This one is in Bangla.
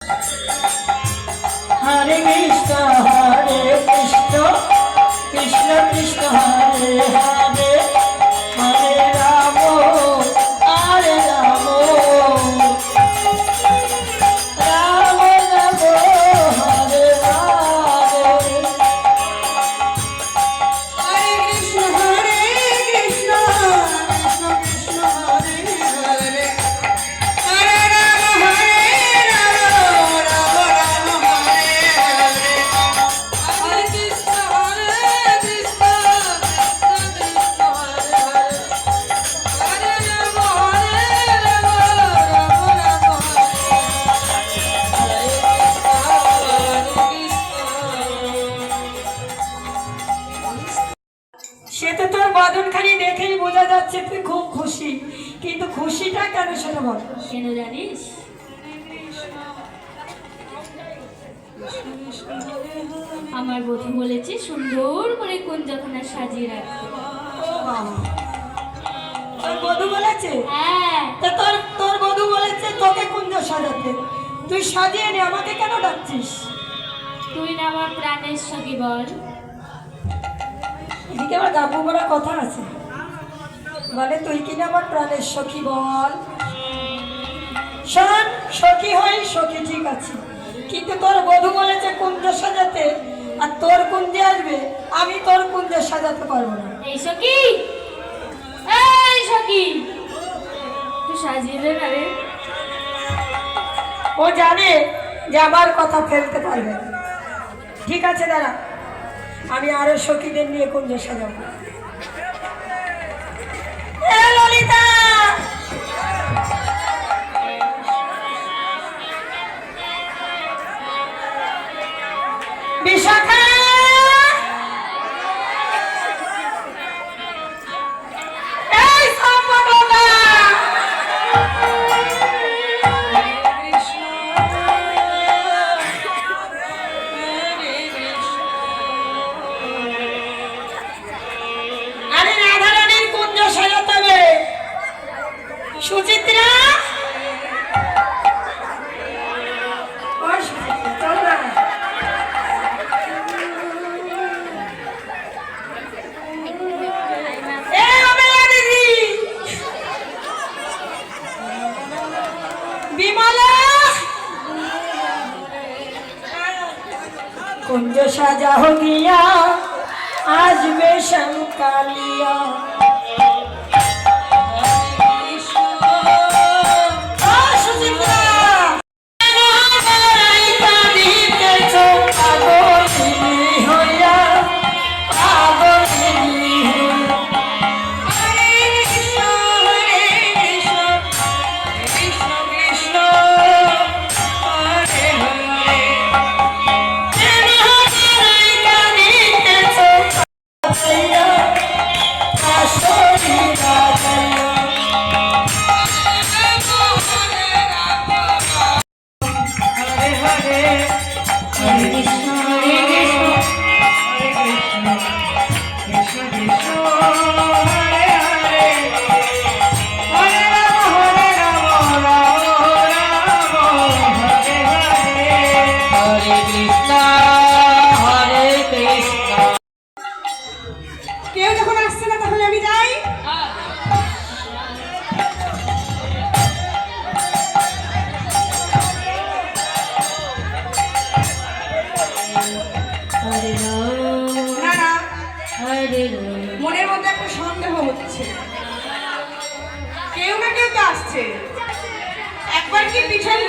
हरे कृष्ण कृष्ण कृष्ण हरे हरे हरे राम हरे राम राम राम हरे हरे कृष्ण कृष्ण कृष्ण हरे हरे हरे राम राम राम हरे हरे हरे कृष्ण कृष्ण कृष्ण हरे हरे हरे राम राम राम সে তো তোর বদনখানি দেখেই বোঝা যাচ্ছে তুই খুব খুশি, কিন্তু খুশিটা কেন সেটা বল। কেন জানিস? আমার বধূ বলেছে সুন্দর করে কুঞ্জখানা সাজিয়ে রাখতে। তোর বধূ বলেছে? হ্যাঁ। তা তোর বধূ বলেছে তোকে কুঞ্জ সাজাতে, তুই সাজিয়ে নে, আমাকে কেন ডাকছিস? তুই না আমার প্রাণের সখী বল। এদিকে আমার গাবু বলা কথা আছে, মানে তুই কিনা আমার প্রাণের সখী বল। শোন, সখী হয় সখী ঠিক আছে, কিন্তু তোর বধূ বলেছে কুঞ্জ সাজাতে, আর তোর কুঞ্জে আসবে, আমি তোর কুঞ্জে সাজাতে পারবো না। এই সখী, এই সখী, তুই সাজিয়ে দে না রে। ও জানে যে আমার কথা ফেলতে পারবে না। ঠিক আছে দাঁড়া, আমি আরো সখীদের নিয়ে কুঞ্জ সাজাবো। এ ললিতা, বিশাখা, এই সম্পদা, আরে রাধা রানীর কুঞ্জ সাজাতে হবে। সুচিত্রা, ও সুচিত্রা, চলো না। এ অবেলা দিদি, বিমলা, কুঞ্জ সাজা হো গিয়া আসবে শঙ্কালিয়া। কেউ যখন আসছে না তাহলে আমি যাই। না না, মনের মধ্যে একটা সন্দেহ হচ্ছে, কেউ না কেউ তো আসছে। একবার কি পিছন